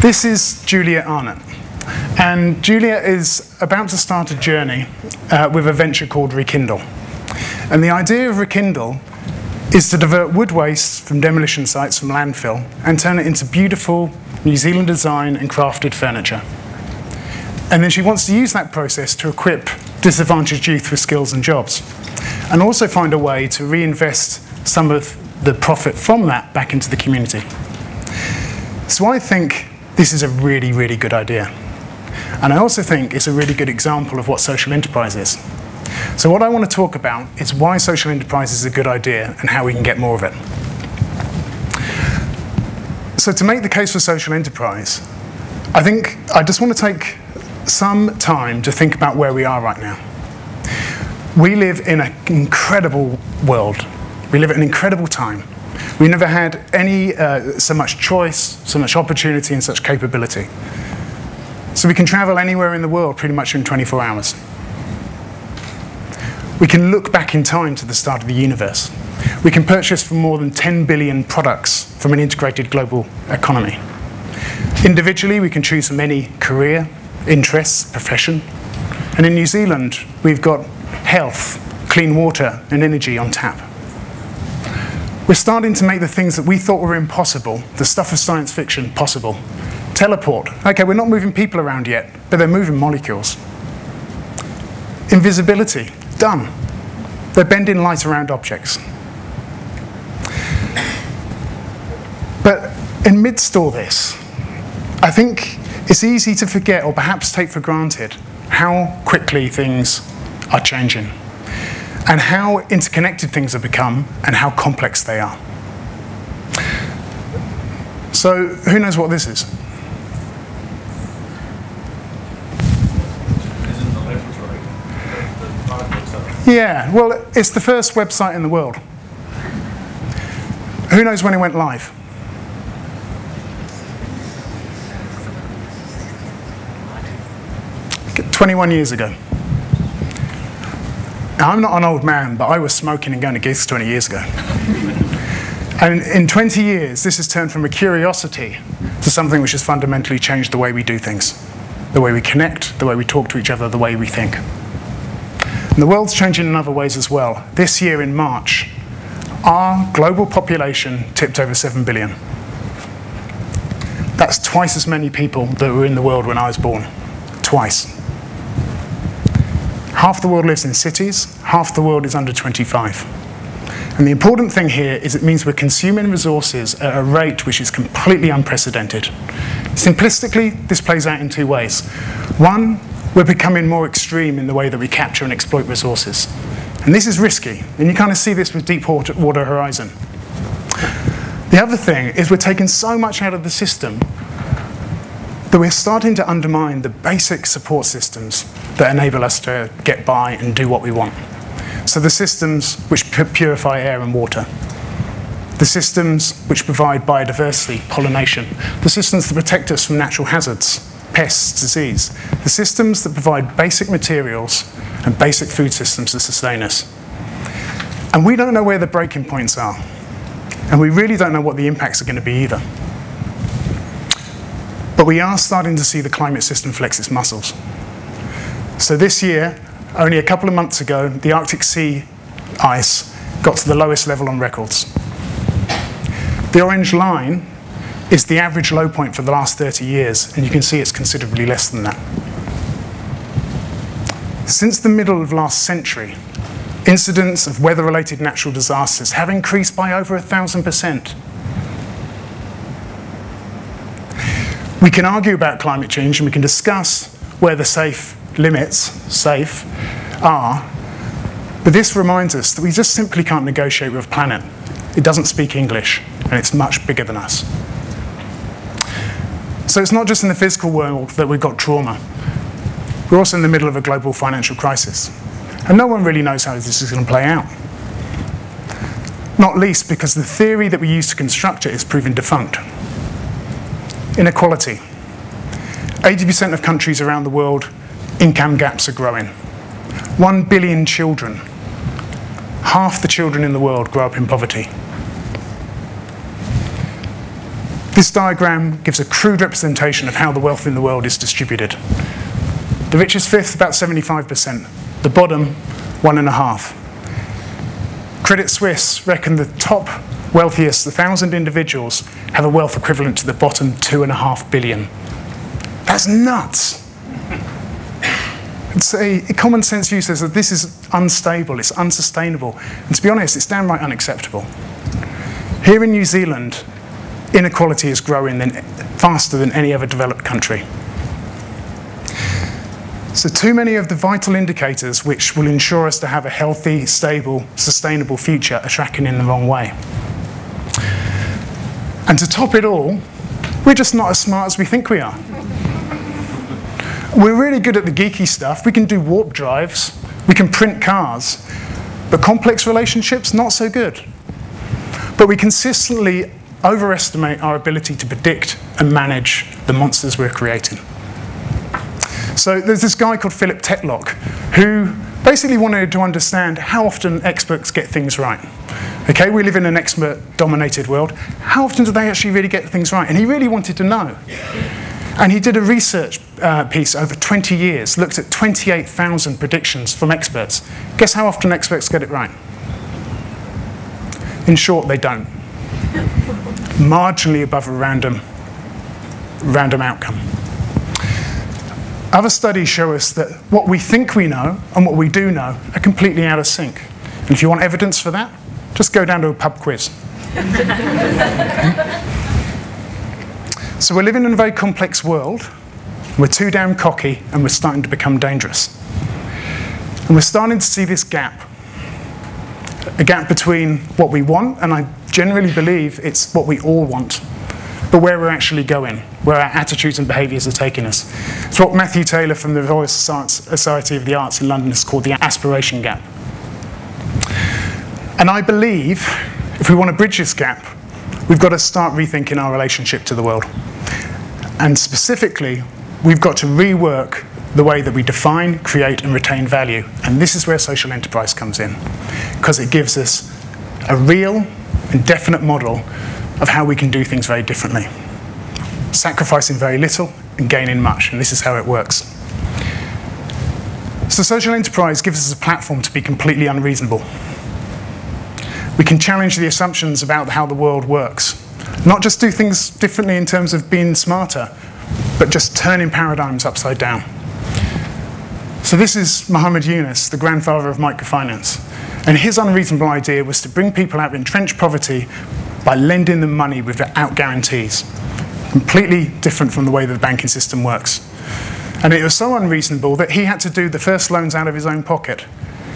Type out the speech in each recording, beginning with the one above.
This is Julia Arnott. And Julia is about to start a journey with a venture called Rekindle. And the idea of Rekindle is to divert wood waste from demolition sites from landfill and turn it into beautiful New Zealand design and crafted furniture. And then she wants to use that process to equip disadvantaged youth with skills and jobs, and also find a way to reinvest some of the profit from that back into the community. So I think this is a really, really good idea. And I also think it's a really good example of what social enterprise is. So what I want to talk about is why social enterprise is a good idea and how we can get more of it. So to make the case for social enterprise, I think I just want to take some time to think about where we are right now. We live in an incredible world. We live at an incredible time. We never had any so much choice, so much opportunity, and such capability. So we can travel anywhere in the world pretty much in 24 hours. We can look back in time to the start of the universe. We can purchase for more than 10 billion products from an integrated global economy. Individually, we can choose from any career, interests, profession. And in New Zealand, we've got health, clean water, and energy on tap. We're starting to make the things that we thought were impossible, the stuff of science fiction, possible. Teleport. Okay, we're not moving people around yet, but they're moving molecules. Invisibility. Done. They're bending light around objects. But amidst all this, I think it's easy to forget or perhaps take for granted how quickly things are changing and how interconnected things have become and how complex they are. So who knows what this is? Yeah, well, it's the first website in the world. Who knows when it went live? Okay, 21 years ago. Now, I'm not an old man, but I was smoking and going to gigs 20 years ago. And in 20 years, this has turned from a curiosity to something which has fundamentally changed the way we do things, the way we connect, the way we talk to each other, the way we think. And the world's changing in other ways as well. This year in March, our global population tipped over 7 billion. That's twice as many people that were in the world when I was born. Twice. Half the world lives in cities, half the world is under 25. And the important thing here is it means we're consuming resources at a rate which is completely unprecedented. Simplistically, this plays out in two ways. One, we're becoming more extreme in the way that we capture and exploit resources. And this is risky, and you kind of see this with Deepwater Horizon. The other thing is we're taking so much out of the system that we're starting to undermine the basic support systems that enable us to get by and do what we want. So the systems which purify air and water, the systems which provide biodiversity, pollination, the systems that protect us from natural hazards, pests, disease, the systems that provide basic materials and basic food systems to sustain us. And we don't know where the breaking points are. And we really don't know what the impacts are going to be either. But we are starting to see the climate system flex its muscles. So this year, only a couple of months ago, the Arctic sea ice got to the lowest level on records. The orange line is the average low point for the last 30 years, and you can see it's considerably less than that. Since the middle of last century, incidents of weather-related natural disasters have increased by over 1,000%. We can argue about climate change, and we can discuss where the safe limits, are, but this reminds us that we just simply can't negotiate with a planet. It doesn't speak English, and it's much bigger than us. So it's not just in the physical world that we've got trauma. We're also in the middle of a global financial crisis. And no one really knows how this is going to play out. Not least because the theory that we use to construct it is proven defunct. Inequality. 80% of countries around the world, income gaps are growing. 1 billion children. Half the children in the world grow up in poverty. This diagram gives a crude representation of how the wealth in the world is distributed. The richest fifth, about 75%. The bottom, 1.5%. Credit Suisse reckon the top wealthiest, 1,000 individuals, have a wealth equivalent to the bottom 2.5 billion. That's nuts. It's a common sense view says that this is unstable, it's unsustainable, and to be honest, it's downright unacceptable. Here in New Zealand, inequality is growing faster than any other developed country. So too many of the vital indicators which will ensure us to have a healthy, stable, sustainable future are tracking in the wrong way. And to top it all, we're just not as smart as we think we are. We're really good at the geeky stuff. We can do warp drives, we can print cars, but complex relationships, not so good. But we consistently overestimate our ability to predict and manage the monsters we're creating. So there's this guy called Philip Tetlock who basically wanted to understand how often experts get things right. Okay, we live in an expert-dominated world. How often do they actually really get things right? And he really wanted to know. And he did a research piece over 20 years, looked at 28,000 predictions from experts. Guess how often experts get it right? In short, they don't. Marginally above a random outcome. Other studies show us that what we think we know and what we do know are completely out of sync. And if you want evidence for that, just go down to a pub quiz. So we're living in a very complex world. We're too damn cocky, and we're starting to become dangerous. And we're starting to see this gap. A gap between what we want, and I generally believe it's what we all want, but where we're actually going, where our attitudes and behaviours are taking us. It's what Matthew Taylor from the Royal Society of the Arts in London has called the aspiration gap. And I believe if we want to bridge this gap, we've got to start rethinking our relationship to the world. And specifically, we've got to rework the way that we define, create, and retain value. And this is where social enterprise comes in, because it gives us a real and definite model of how we can do things very differently, sacrificing very little and gaining much, and this is how it works. So social enterprise gives us a platform to be completely unreasonable. We can challenge the assumptions about how the world works, not just do things differently in terms of being smarter, but just turning paradigms upside down. So this is Muhammad Yunus, the grandfather of microfinance, and his unreasonable idea was to bring people out of entrenched poverty by lending them money without guarantees. Completely different from the way that the banking system works. And it was so unreasonable that he had to do the first loans out of his own pocket.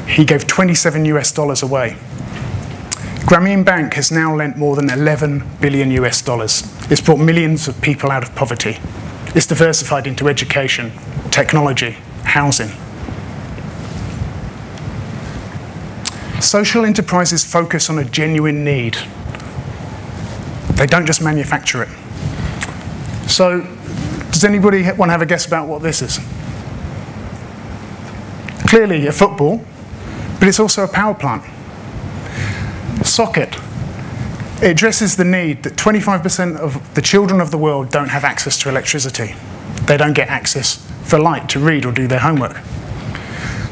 He gave $27 away. Grameen Bank has now lent more than $11 billion. It's brought millions of people out of poverty. It's diversified into education, technology, housing. Social enterprises focus on a genuine need. They don't just manufacture it. So, does anybody want to have a guess about what this is? Clearly a football, but it's also a power plant. Socket. It addresses the need that 25% of the children of the world don't have access to electricity. They don't get access for light to read or do their homework.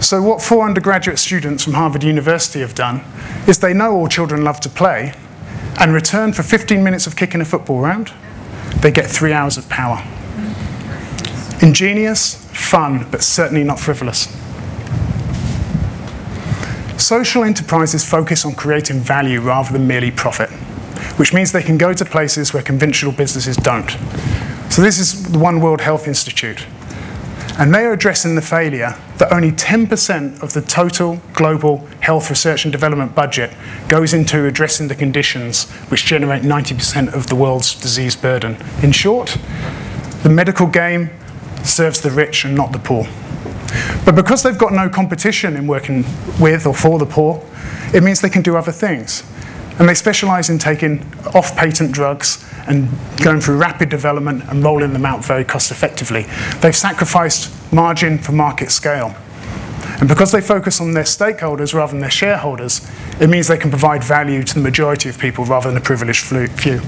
So what 4 undergraduate students from Harvard University have done is they know all children love to play, and in return for 15 minutes of kicking a football round, they get 3 hours of power. Ingenious, fun, but certainly not frivolous. Social enterprises focus on creating value rather than merely profit, which means they can go to places where conventional businesses don't. So this is the One World Health Institute. And they are addressing the failure that only 10% of the total global health research and development budget goes into addressing the conditions which generate 90% of the world's disease burden. In short, the medical game serves the rich and not the poor. But because they've got no competition in working with or for the poor, it means they can do other things. And they specialize in taking off-patent drugs and going through rapid development and rolling them out very cost-effectively. They've sacrificed margin for market scale. And because they focus on their stakeholders rather than their shareholders, it means they can provide value to the majority of people rather than a privileged few.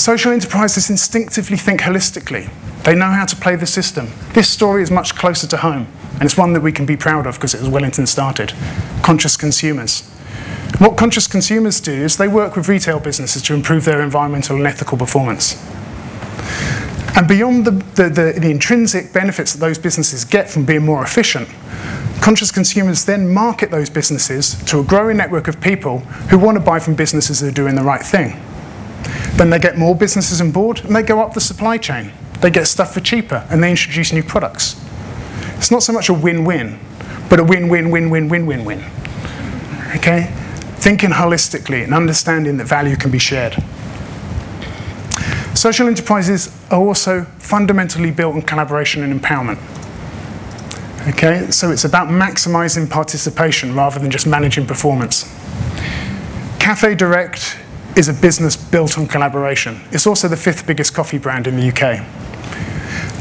Social enterprises instinctively think holistically. They know how to play the system. This story is much closer to home, and it's one that we can be proud of because it was Wellington started. Conscious consumers. What conscious consumers do is they work with retail businesses to improve their environmental and ethical performance. And beyond the intrinsic benefits that those businesses get from being more efficient, conscious consumers then market those businesses to a growing network of people who want to buy from businesses that are doing the right thing. Then they get more businesses on board, and they go up the supply chain. They get stuff for cheaper, and they introduce new products. It's not so much a win-win, but a win-win-win-win-win-win-win. Okay? Thinking holistically and understanding that value can be shared. Social enterprises are also fundamentally built on collaboration and empowerment. Okay, so it's about maximizing participation rather than just managing performance. Cafe Direct is a business built on collaboration. It's also the 5th biggest coffee brand in the UK.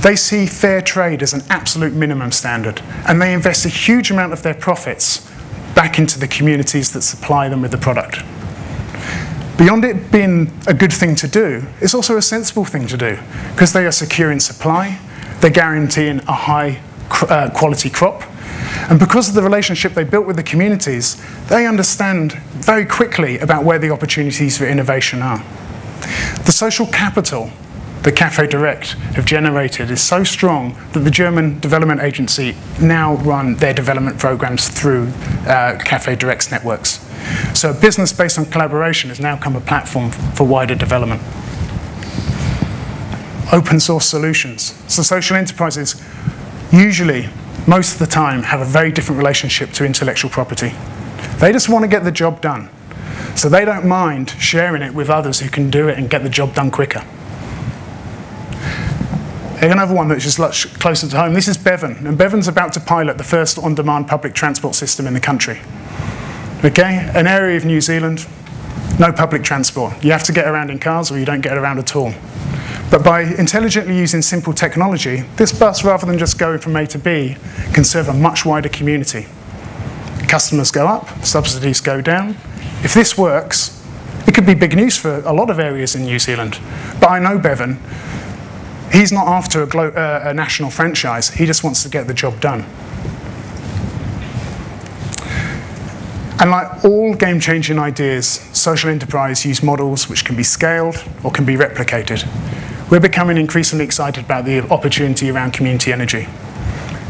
They see fair trade as an absolute minimum standard, and they invest a huge amount of their profits back into the communities that supply them with the product. Beyond it being a good thing to do, it's also a sensible thing to do, because they are securing supply, they're guaranteeing a high quality crop, and because of the relationship they built with the communities, they understand very quickly about where the opportunities for innovation are. The social capital that Cafe Direct have generated is so strong that the German Development Agency now run their development programs through Cafe Direct's networks. So a business based on collaboration has now become a platform for wider development. Open source solutions. So social enterprises usually, most of the time, have a very different relationship to intellectual property. They just want to get the job done. So they don't mind sharing it with others who can do it and get the job done quicker. Another one that's just much closer to home, this is Bevan, and Bevan's about to pilot the first on-demand public transport system in the country. Okay, an area of New Zealand, no public transport. You have to get around in cars or you don't get around at all. But by intelligently using simple technology, this bus, rather than just going from A to B, can serve a much wider community. Customers go up, subsidies go down. If this works, it could be big news for a lot of areas in New Zealand. But I know Bevan. He's not after a national franchise. He just wants to get the job done. And like all game-changing ideas, social enterprise use models which can be scaled or can be replicated. We're becoming increasingly excited about the opportunity around community energy.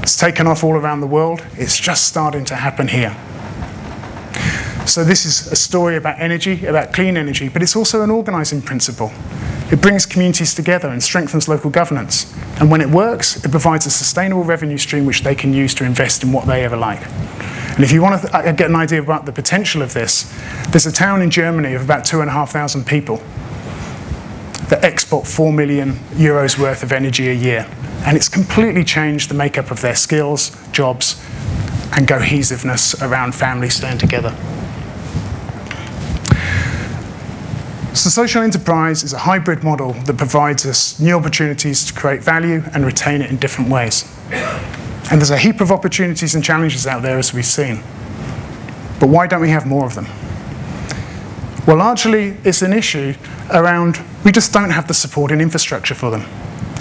It's taken off all around the world. It's just starting to happen here. So this is a story about energy, about clean energy, but it's also an organizing principle. It brings communities together and strengthens local governance. And when it works, it provides a sustainable revenue stream which they can use to invest in what they ever like. And if you want to get an idea about the potential of this, there's a town in Germany of about 2,500 people that export 4 million euros worth of energy a year. And it's completely changed the makeup of their skills, jobs, and cohesiveness around families staying together. So social enterprise is a hybrid model that provides us new opportunities to create value and retain it in different ways. And there's a heap of opportunities and challenges out there, as we've seen. But why don't we have more of them? Well, largely, it's an issue around we just don't have the supporting infrastructure for them.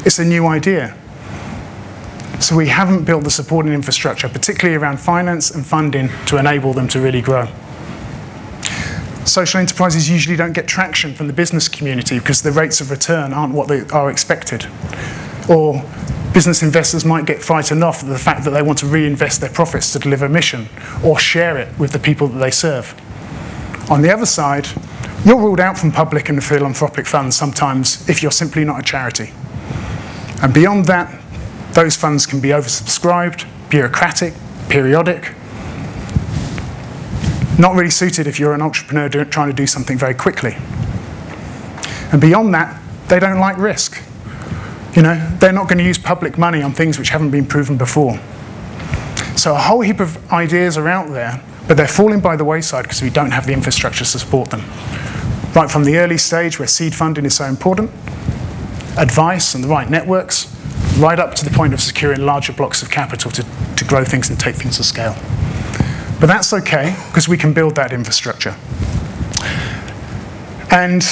It's a new idea. So we haven't built the supporting infrastructure, particularly around finance and funding, to enable them to really grow. Social enterprises usually don't get traction from the business community because the rates of return aren't what they are expected. Or business investors might get frightened off at the fact that they want to reinvest their profits to deliver mission or share it with the people that they serve. On the other side, you're ruled out from public and philanthropic funds sometimes if you're simply not a charity. And beyond that, those funds can be oversubscribed, bureaucratic, periodic, not really suited if you're an entrepreneur trying to do something very quickly. And beyond that, they don't like risk. You know, they're not going to use public money on things which haven't been proven before. So a whole heap of ideas are out there, but they're falling by the wayside because we don't have the infrastructure to support them. Right from the early stage where seed funding is so important, advice and the right networks, right up to the point of securing larger blocks of capital to grow things and take things to scale. But that's okay, because we can build that infrastructure. And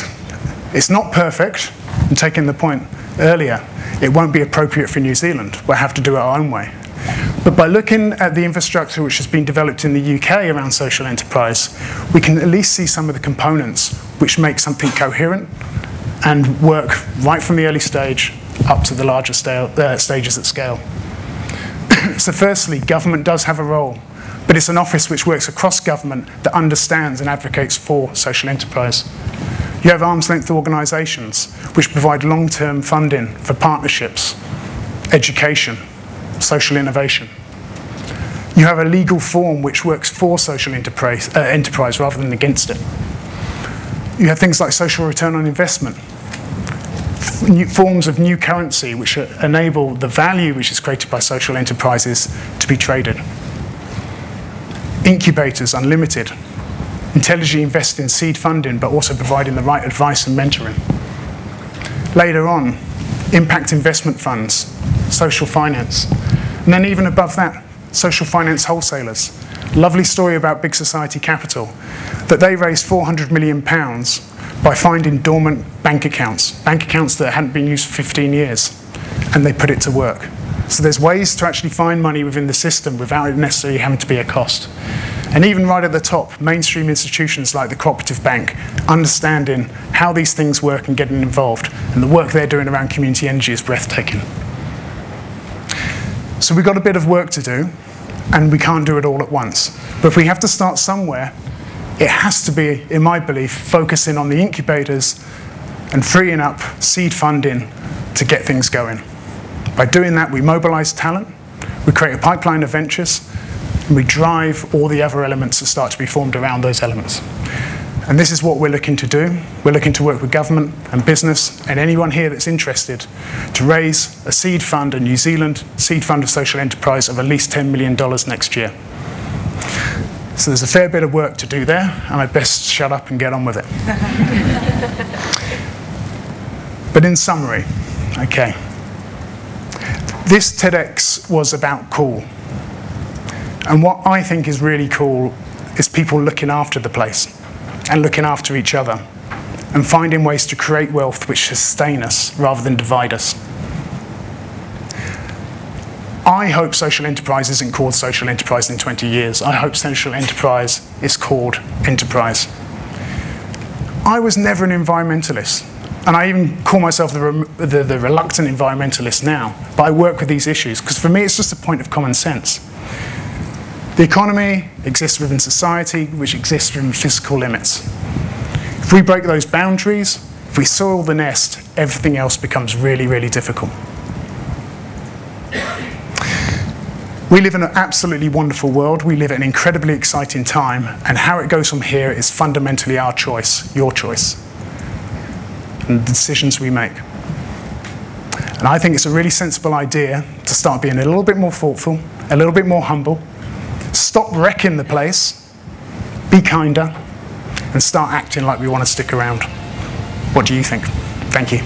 It's not perfect, and taking the point earlier, it won't be appropriate for New Zealand. We'll have to do it our own way. But by looking at the infrastructure which has been developed in the UK around social enterprise, we can at least see some of the components which make something coherent and work right from the early stage up to the larger stages at scale. So firstly, government does have a role, but it's an office which works across government that understands and advocates for social enterprise. You have arm's length organisations which provide long-term funding for partnerships, education, social innovation. You have a legal form which works for social enterprise rather than against it. You have things like social return on investment, new forms of new currency which enable the value which is created by social enterprises to be traded. Incubators, unlimited, intelligently invest in seed funding but also providing the right advice and mentoring. Later on, impact investment funds, social finance, and then even above that, social finance wholesalers. Lovely story about Big Society Capital, that they raised £400 million by finding dormant bank accounts that hadn't been used for 15 years, and they put it to work. So there's ways to actually find money within the system without it necessarily having to be a cost. And even right at the top, mainstream institutions like the Cooperative Bank, understanding how these things work and getting involved, and the work they're doing around community energy is breathtaking. So we've got a bit of work to do, and we can't do it all at once. But if we have to start somewhere, it has to be, in my belief, focusing on the incubators and freeing up seed funding to get things going. By doing that, we mobilize talent, we create a pipeline of ventures, and we drive all the other elements that start to be formed around those elements. And this is what we're looking to do. We're looking to work with government and business and anyone here that's interested to raise a seed fund, a New Zealand seed fund of social enterprise of at least $10 million next year. So there's a fair bit of work to do there, and I'd best shut up and get on with it. But in summary, okay, this TEDx was about cool. And what I think is really cool is people looking after the place and looking after each other and finding ways to create wealth which sustain us rather than divide us. I hope social enterprise isn't called social enterprise in 20 years. I hope social enterprise is called enterprise. I was never an environmentalist, and I even call myself the reluctant environmentalist now, but I work with these issues because for me it's just a point of common sense. The economy exists within society, which exists within physical limits. If we break those boundaries, if we soil the nest, everything else becomes really, really difficult. We live in an absolutely wonderful world. We live at an incredibly exciting time, and how it goes from here is fundamentally our choice, your choice, and the decisions we make. And I think it's a really sensible idea to start being a little bit more thoughtful, a little bit more humble, stop wrecking the place, be kinder, and start acting like we want to stick around. What do you think? Thank you.